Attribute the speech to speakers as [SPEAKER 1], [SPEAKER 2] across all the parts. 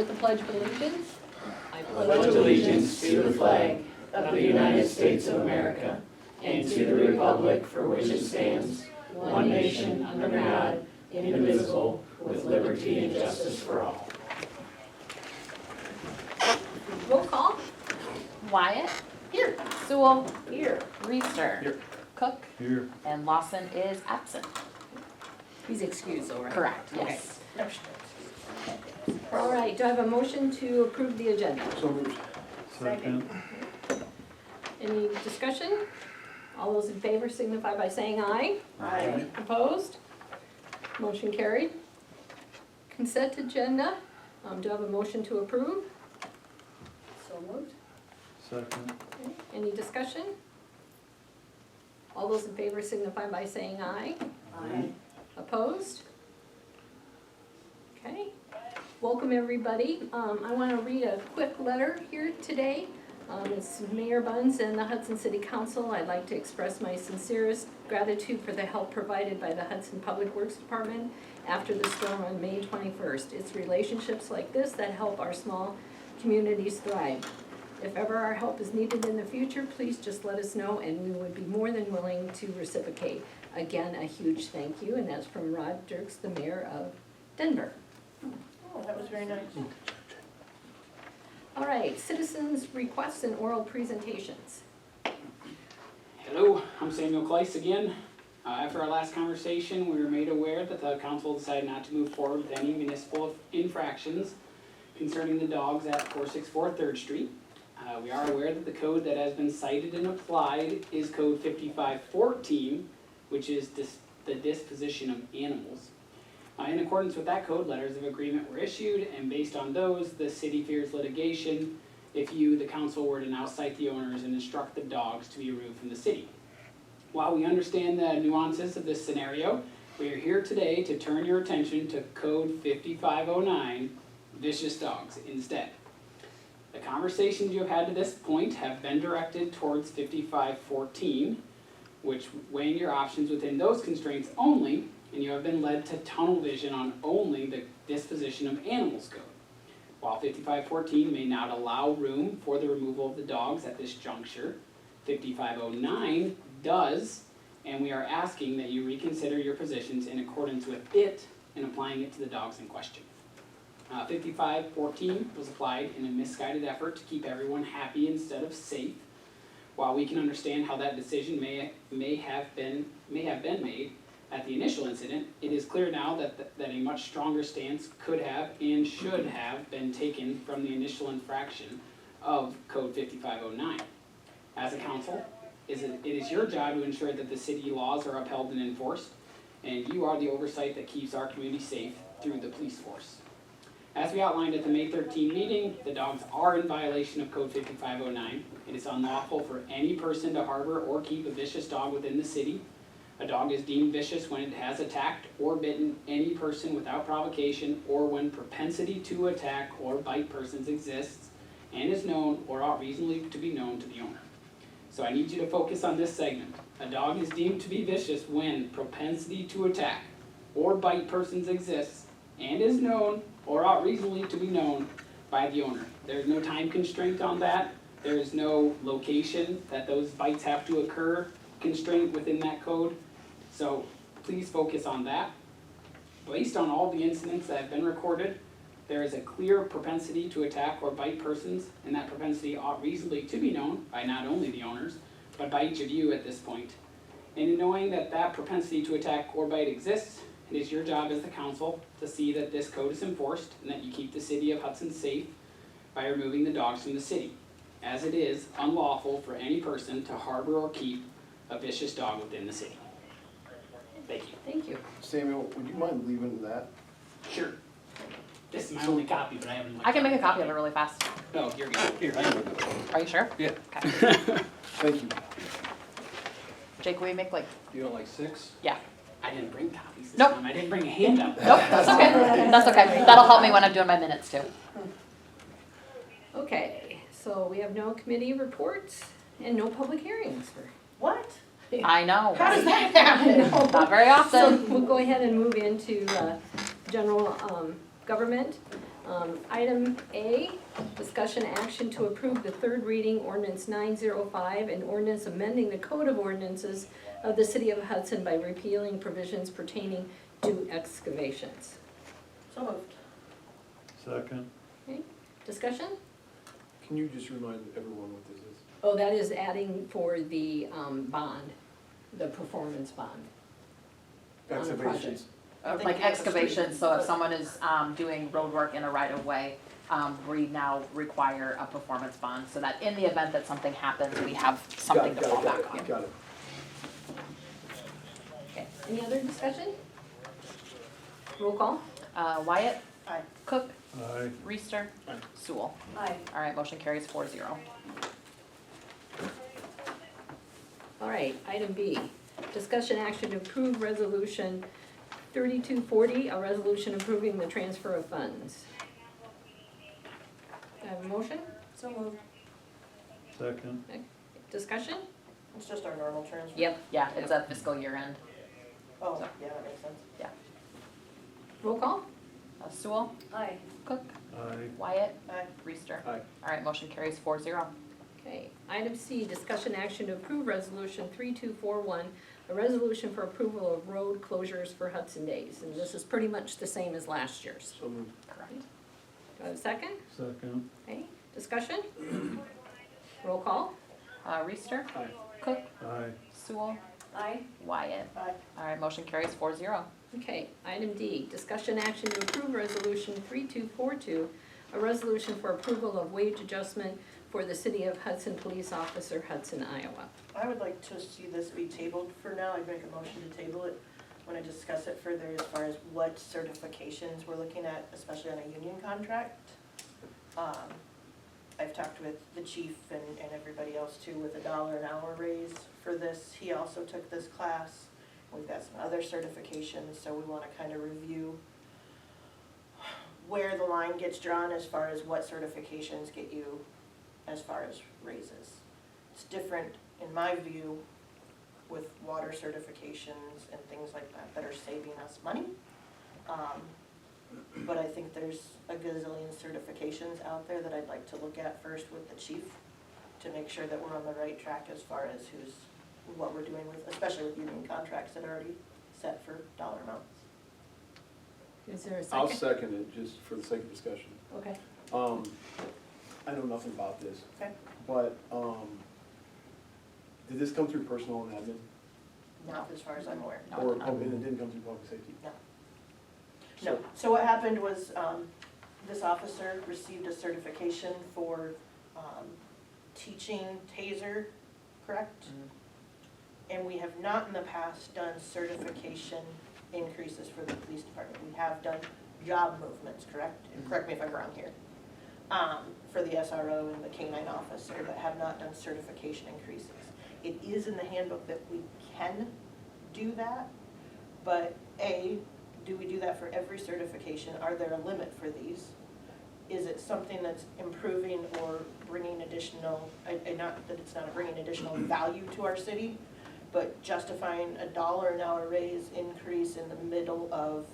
[SPEAKER 1] with the Pledge of Allegiance. I
[SPEAKER 2] pledge allegiance to the flag of the United States of America and to the republic for which it stands, one nation under God, indivisible, with liberty and justice for all.
[SPEAKER 1] Roll call.
[SPEAKER 3] Wyatt.
[SPEAKER 1] Here.
[SPEAKER 3] Sewell.
[SPEAKER 1] Here.
[SPEAKER 3] Reister.
[SPEAKER 2] Here.
[SPEAKER 3] Cook.
[SPEAKER 2] Here.
[SPEAKER 3] And Lawson is absent.
[SPEAKER 1] He's excused though, right?
[SPEAKER 3] Correct,
[SPEAKER 1] Okay.
[SPEAKER 3] yes.
[SPEAKER 1] All right, do I have a motion to approve the agenda?
[SPEAKER 2] So moved.
[SPEAKER 1] Second. Any discussion? All those in favor signify by saying aye.
[SPEAKER 2] Aye.
[SPEAKER 1] Opposed? Motion carried. Consent agenda, do I have a motion to approve? So moved.
[SPEAKER 2] Second.
[SPEAKER 1] Okay. Any discussion? All those in favor signify by saying aye.
[SPEAKER 2] Aye.
[SPEAKER 1] Opposed? Okay. Welcome, everybody. I want to read a quick letter here today. It's Mayor Bunz and the Hudson City Council. I'd like to express my sincerest gratitude for the help provided by the Hudson Public Works Department after the storm on May 21st. It's relationships like this that help our small communities thrive. If ever our help is needed in the future, please just let us know and we would be more than willing to reciprocate. Again, a huge thank you, and that's from Rod Dirks, the mayor of Denver.
[SPEAKER 4] Oh, that was very nice.
[SPEAKER 1] All right, citizens' requests and oral presentations.
[SPEAKER 5] Hello, I'm Samuel Kleiss again. After our last conversation, we were made aware that the council decided not to move forward with any municipal infractions concerning the dogs at 464 3rd Street. We are aware that the code that has been cited and applied is code 5514, which is the disposition of animals. In accordance with that code, letters of agreement were issued, and based on those, the city fears litigation if you, the council, were to now cite the owners and instruct the dogs to be removed from the city. While we understand the nuances of this scenario, we are here today to turn your attention to code 5509, vicious dogs, instead. The conversations you have had to this point have been directed towards 5514, which, weighing your options within those constraints only, and you have been led to tunnel vision on only the disposition of animals code. While 5514 may not allow room for the removal of the dogs at this juncture, 5509 does, and we are asking that you reconsider your positions in accordance with it and applying it to the dogs in question. 5514 was applied in a misguided effort to keep everyone happy instead of safe. While we can understand how that decision may have been made at the initial incident, it is clear now that a much stronger stance could have and should have been taken from the initial infraction of Code 5509. As a council, it is your job to ensure that the city laws are upheld and enforced, and you are the oversight that keeps our community safe through the police force. As we outlined at the May 13 meeting, the dogs are in violation of Code 5509. It is unlawful for any person to harbor or keep a vicious dog within the city. A dog is deemed vicious when it has attacked or bitten any person without provocation, or when propensity to attack or bite persons exists and is known or ought reasonably to be known to the owner. So I need you to focus on this segment. A dog is deemed to be vicious when propensity to attack or bite persons exists and is known or ought reasonably to be known by the owner. There's no time constraint on that. There is no location that those bites have to occur constraint within that code. So please focus on that. Based on all the incidents that have been recorded, there is a clear propensity to attack or bite persons, and that propensity ought reasonably to be known by not only the owners, but by each of you at this point. And in knowing that that propensity to attack or bite exists, it is your job as the council to see that this code is enforced and that you keep the city of Hudson safe by removing the dogs from the city, as it is unlawful for any person to harbor or keep a vicious dog within the city. Thank you.
[SPEAKER 1] Thank you.
[SPEAKER 6] Samuel, would you mind leaving that?
[SPEAKER 5] Sure. This is my only copy, but I haven't.
[SPEAKER 3] I can make a copy of it really fast.
[SPEAKER 5] Oh, you're good. Here, I can.
[SPEAKER 3] Are you sure?
[SPEAKER 5] Yeah.
[SPEAKER 3] Okay.
[SPEAKER 6] Thank you.
[SPEAKER 3] Jake, will you make like,
[SPEAKER 2] You don't like 6?
[SPEAKER 3] yeah.
[SPEAKER 5] I didn't bring copies this
[SPEAKER 3] Nope.
[SPEAKER 5] time. I didn't bring a handout.
[SPEAKER 3] Nope, that's okay. That's okay. That'll help me when I'm doing my minutes too.
[SPEAKER 1] Okay, so we have no committee reports and no public hearings for.
[SPEAKER 4] What?
[SPEAKER 3] I know.
[SPEAKER 4] How does that happen?
[SPEAKER 3] Not very
[SPEAKER 1] So
[SPEAKER 3] often.
[SPEAKER 1] we'll go ahead and move into general government. Item A, discussion action to approve the third reading ordinance 905, an ordinance amending the code of ordinances of the city of Hudson by repealing provisions pertaining to excavations.
[SPEAKER 4] So moved.
[SPEAKER 2] Second.
[SPEAKER 1] Discussion?
[SPEAKER 6] Can you just remind everyone what this is?
[SPEAKER 1] Oh, that is adding for the bond, the performance bond. On the project.
[SPEAKER 6] Excavations.
[SPEAKER 3] Like excavation, so if someone is doing road work in a right of way, we now require a performance bond, so that in the event that something happens, we have something to fall back on.
[SPEAKER 6] Got it.
[SPEAKER 1] Okay, any other discussion? Roll call?
[SPEAKER 3] Wyatt?
[SPEAKER 4] Aye.
[SPEAKER 3] Cook?
[SPEAKER 2] Aye.
[SPEAKER 3] Reister?
[SPEAKER 6] Aye.
[SPEAKER 3] Sewell?
[SPEAKER 4] Aye.
[SPEAKER 3] All right, motion carries 4-0.
[SPEAKER 1] All right, item B, discussion action to approve resolution 3240, a resolution approving the transfer of funds. Have a motion?
[SPEAKER 4] So moved.
[SPEAKER 2] Second.
[SPEAKER 1] Discussion?
[SPEAKER 4] It's just our normal transfer.
[SPEAKER 1] Yep.
[SPEAKER 3] Yeah, it's a fiscal year end.
[SPEAKER 4] Oh, yeah, that makes sense.
[SPEAKER 1] Roll call?
[SPEAKER 3] Sewell?
[SPEAKER 4] Aye.
[SPEAKER 3] Cook?
[SPEAKER 2] Aye.
[SPEAKER 3] Wyatt?
[SPEAKER 4] Aye.
[SPEAKER 3] Reister?
[SPEAKER 6] Aye.
[SPEAKER 3] All right, motion carries 4-0.
[SPEAKER 1] Okay, item C, discussion action to approve resolution 3241, a resolution for approval of road closures for Hudson Days. And this is pretty much the same as last year's.
[SPEAKER 6] So moved.
[SPEAKER 3] Correct.
[SPEAKER 1] Do I have a second?
[SPEAKER 2] Second.
[SPEAKER 1] Okay, discussion? Roll call?
[SPEAKER 3] Reister?
[SPEAKER 6] Aye.
[SPEAKER 3] Cook?
[SPEAKER 2] Aye.
[SPEAKER 3] Sewell?
[SPEAKER 1] Aye.
[SPEAKER 3] Wyatt?
[SPEAKER 4] Aye.
[SPEAKER 3] All right, motion carries 4-0.
[SPEAKER 1] Okay, item D, discussion action to approve resolution 3242, a resolution for approval of wage adjustment for the City of Hudson Police Officer, Hudson, Iowa.
[SPEAKER 4] I would like to see this be tabled for now. I'd make a motion to table it when I discuss it further as far as what certifications we're looking at, especially on a union contract. I've talked with the chief and everybody else too with $1 an hour raise for this. He also took this class. We've got some other certifications, so we want to kind of review where the line gets drawn as far as what certifications get you as far as raises. It's different, in my view, with water certifications and things like that are saving us money. But I think there's a gazillion certifications out there that I'd like to look at first with the chief to make sure that we're on the right track as far as what we're doing with, especially with union contracts that are already set for dollar amounts.
[SPEAKER 1] Is there a
[SPEAKER 6] I'll
[SPEAKER 1] second?
[SPEAKER 6] second it, just for the sake of discussion.
[SPEAKER 1] Okay,
[SPEAKER 6] I know nothing about this.
[SPEAKER 4] Okay.
[SPEAKER 6] But, did this come through personnel and admin?
[SPEAKER 4] Not as far as I'm aware.
[SPEAKER 3] No,
[SPEAKER 6] Or,
[SPEAKER 3] no.
[SPEAKER 6] and it didn't come through public safety?
[SPEAKER 4] No, so what happened was, this officer received a certification for, teaching TASER, correct? And we have not in the past done certification increases for the police department. We have done job movements, correct? And correct me if I'm wrong here. For the SRO and the K-9 officer, but have not done certification increases. It is in the handbook that we can do that, but A, do we do that for every certification? Are there a limit for these? Is it something that's improving or bringing additional, not that it's not bringing additional value to our city, but justifying $1 an hour raise increase in the middle of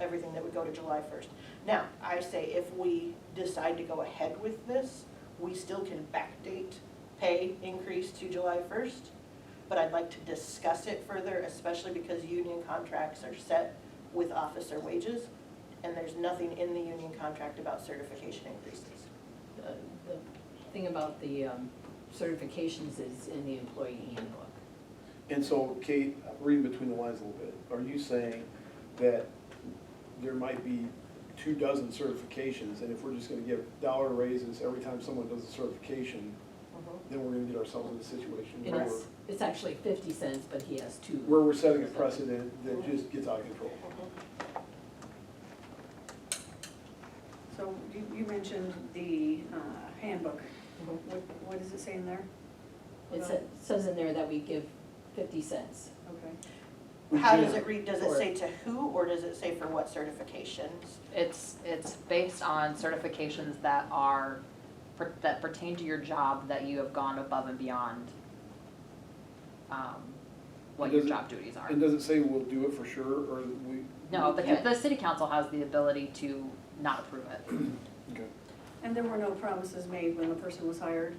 [SPEAKER 4] everything that would go to July 1st. Now, I say if we decide to go ahead with this, we still can backdate pay increase to July 1st, but I'd like to discuss it further, especially because union contracts are set with officer wages, and there's nothing in the union contract about certification increases.
[SPEAKER 1] the thing about the certifications is in the employee handbook.
[SPEAKER 6] And so, Kate, reading between the lines a little bit, are you saying that there might be 24 certifications, and if we're just gonna give dollar raises every time someone does a certification, then we're gonna get ourselves in a situation
[SPEAKER 1] And it's actually 50 cents, but he has two.
[SPEAKER 6] where we're setting a precedent that just gets out of control?
[SPEAKER 7] So you mentioned the handbook. What does it say in there?
[SPEAKER 1] It says in there that we give 50 cents.
[SPEAKER 7] Okay.
[SPEAKER 6] We
[SPEAKER 4] How does
[SPEAKER 6] can't-
[SPEAKER 4] it read? Does it say to who, or does it say for what certifications?
[SPEAKER 3] It's based on certifications that that pertain to your job, that you have gone above and beyond what your
[SPEAKER 6] Does it-
[SPEAKER 3] job duties are.
[SPEAKER 6] And does it say we'll do it for sure, or we?
[SPEAKER 3] No,
[SPEAKER 6] we can't?
[SPEAKER 3] the city council has the ability to not approve it.
[SPEAKER 6] Okay.
[SPEAKER 7] And there were no promises made when the person was hired?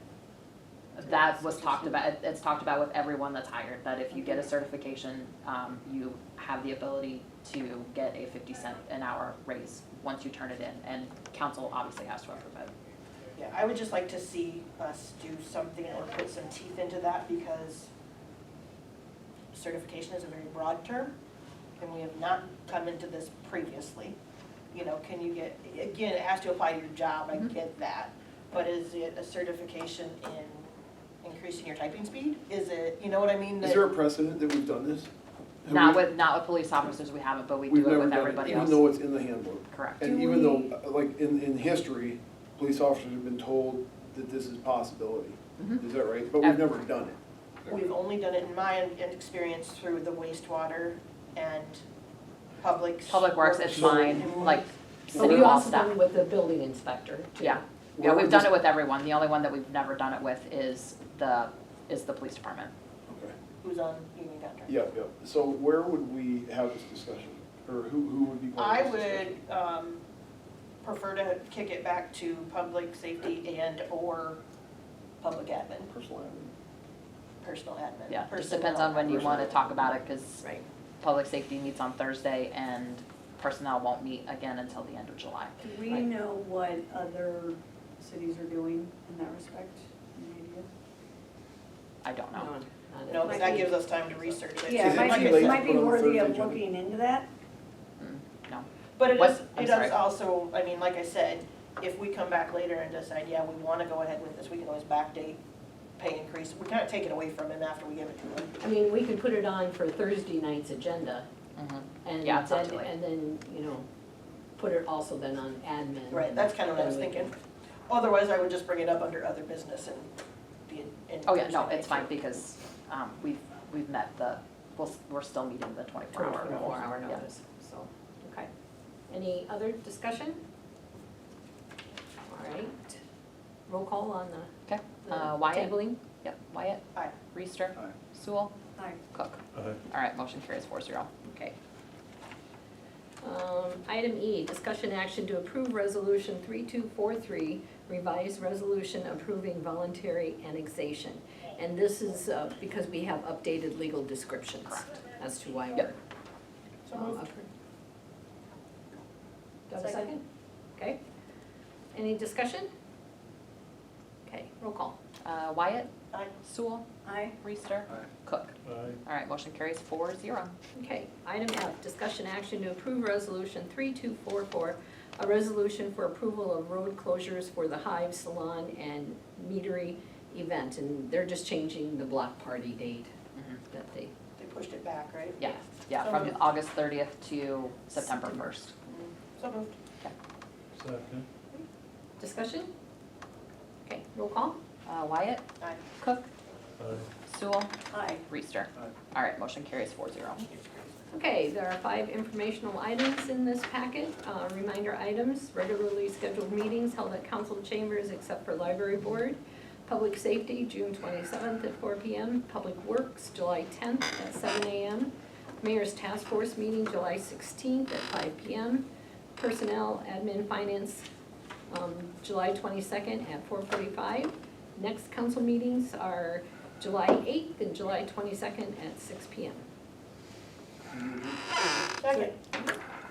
[SPEAKER 3] That was talked about, it's talked about with everyone that's hired, that if you get a certification, you have the ability to get a 50 cent an hour raise once you turn it in, and council obviously has to approve it.
[SPEAKER 4] Yeah, I would just like to see us do something or put some teeth into that, because certification is a very broad term, and we have not come into this previously. You know, can you get, again, it has to apply to your job, I get that, but is it a certification in increasing your typing speed? Is it, you know what I mean?
[SPEAKER 6] Is there a precedent that we've done this? Have
[SPEAKER 3] Not
[SPEAKER 6] we-
[SPEAKER 3] with police officers, we haven't, but we
[SPEAKER 6] We've
[SPEAKER 3] do it
[SPEAKER 6] never
[SPEAKER 3] with
[SPEAKER 6] done
[SPEAKER 3] everybody else.
[SPEAKER 6] even though it's in the handbook.
[SPEAKER 3] Correct.
[SPEAKER 6] And
[SPEAKER 7] Do
[SPEAKER 6] even
[SPEAKER 7] we-
[SPEAKER 6] though, like, in history, police officers have been told that this is a possibility.
[SPEAKER 3] Mhm.
[SPEAKER 6] Is that right? But we've never done it.
[SPEAKER 4] We've only done it in my experience through the wastewater and public.
[SPEAKER 3] Public Works, it's
[SPEAKER 6] So-
[SPEAKER 3] fine, like
[SPEAKER 1] But
[SPEAKER 3] city
[SPEAKER 1] we
[SPEAKER 3] hall
[SPEAKER 1] also
[SPEAKER 3] staff.
[SPEAKER 1] done it with the building inspector too.
[SPEAKER 3] Yeah, yeah, we've done it with everyone, the only one that we've never done it with is the police department.
[SPEAKER 6] Okay.
[SPEAKER 4] Who's on union contract.
[SPEAKER 6] Yep, yep. So where would we have this discussion? Or who would be part
[SPEAKER 4] I
[SPEAKER 6] of this
[SPEAKER 4] would,
[SPEAKER 6] discussion?
[SPEAKER 4] prefer to kick it back to public safety and or public admin,
[SPEAKER 6] Personal admin.
[SPEAKER 4] personal admin.
[SPEAKER 3] Yeah, just
[SPEAKER 4] personnel.
[SPEAKER 3] depends on when you wanna talk about it, cause
[SPEAKER 1] Right.
[SPEAKER 3] public safety meets on Thursday and personnel won't meet again until the end of July.
[SPEAKER 7] Do we know what other cities are doing in that respect? Any idea?
[SPEAKER 3] I don't know.
[SPEAKER 4] No, but that gives us time to research it.
[SPEAKER 7] Yeah,
[SPEAKER 6] Is
[SPEAKER 7] it
[SPEAKER 6] it
[SPEAKER 7] might
[SPEAKER 6] too
[SPEAKER 7] be,
[SPEAKER 6] late
[SPEAKER 7] it
[SPEAKER 6] to
[SPEAKER 7] might be
[SPEAKER 6] put on the
[SPEAKER 7] worthy
[SPEAKER 6] Thursday
[SPEAKER 7] of
[SPEAKER 6] agenda?
[SPEAKER 7] looking into that.
[SPEAKER 3] No.
[SPEAKER 4] But it
[SPEAKER 3] What?
[SPEAKER 4] is,
[SPEAKER 3] I'm
[SPEAKER 4] it
[SPEAKER 3] sorry.
[SPEAKER 4] does also, I mean, like I said, if we come back later and decide, yeah, we wanna go ahead with this, we can always backdate pay increase. We can't take it away from him after we give it to him.
[SPEAKER 1] I mean, we could put it on for Thursday night's agenda
[SPEAKER 3] Mhm.
[SPEAKER 1] and
[SPEAKER 3] Yeah, it's not
[SPEAKER 1] then,
[SPEAKER 3] too late.
[SPEAKER 1] and then, you know, put it also then on admin.
[SPEAKER 4] Right, that's kinda what I was
[SPEAKER 1] Then we
[SPEAKER 4] thinking. Otherwise, I would just bring it up under other business and be in.
[SPEAKER 3] Oh, yeah, no, it's fine, because, we've met we're still meeting the 24-hour.
[SPEAKER 1] 24-hour
[SPEAKER 3] Yeah.
[SPEAKER 1] notice, so, okay. Any other discussion? All right, roll call on the
[SPEAKER 3] Okay, Wyatt?
[SPEAKER 1] tabling.
[SPEAKER 3] Yep, Wyatt?
[SPEAKER 4] Aye.
[SPEAKER 3] Reister?
[SPEAKER 6] Aye.
[SPEAKER 3] Sewell?
[SPEAKER 7] Aye.
[SPEAKER 3] Cook? All right, motion carries 4-0.
[SPEAKER 1] Okay. Item E, discussion action to approve resolution 3243, revised resolution approving voluntary annexation. And this is because we have updated legal descriptions as to why we're.
[SPEAKER 3] Yep.
[SPEAKER 4] So moved.
[SPEAKER 1] approving. Do I have a second? Okay. Any discussion? Okay, roll call.
[SPEAKER 3] Wyatt?
[SPEAKER 4] Aye.
[SPEAKER 3] Sewell?
[SPEAKER 7] Aye.
[SPEAKER 3] Reister?
[SPEAKER 6] Aye.
[SPEAKER 3] Cook? All right, motion carries 4-0.
[SPEAKER 1] Okay, item F, discussion action to approve resolution 3244, a resolution for approval of road closures for the Hive Salon and Meadery event, and they're just changing the block party date
[SPEAKER 3] Mhm.
[SPEAKER 1] that they.
[SPEAKER 4] They pushed it back, right?
[SPEAKER 3] Yeah, yeah,
[SPEAKER 4] So
[SPEAKER 3] from
[SPEAKER 4] moved.
[SPEAKER 3] August 30th to September 1st.
[SPEAKER 4] So moved.
[SPEAKER 2] Second.
[SPEAKER 1] Discussion? Okay, roll call?
[SPEAKER 3] Wyatt?
[SPEAKER 4] Aye.
[SPEAKER 3] Cook? Sewell?
[SPEAKER 7] Aye.
[SPEAKER 3] Reister?
[SPEAKER 6] Aye.
[SPEAKER 3] All right, motion carries 4-0.
[SPEAKER 1] Okay, there are 5 informational items in this packet. Reminder items, regularly scheduled meetings held at council chambers except for library board. Public safety, June 27th at 4 PM. Public works, July 10th at 7 AM. Mayor's task force meeting, July 16th at 5 PM. Personnel, admin, finance, July 22nd at 4:45. Next council meetings are July 8th and July 22nd at 6 PM.
[SPEAKER 4] Second.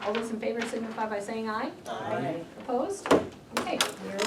[SPEAKER 1] All those in favor signify by saying aye.
[SPEAKER 4] Aye.
[SPEAKER 1] Opposed? Okay, we're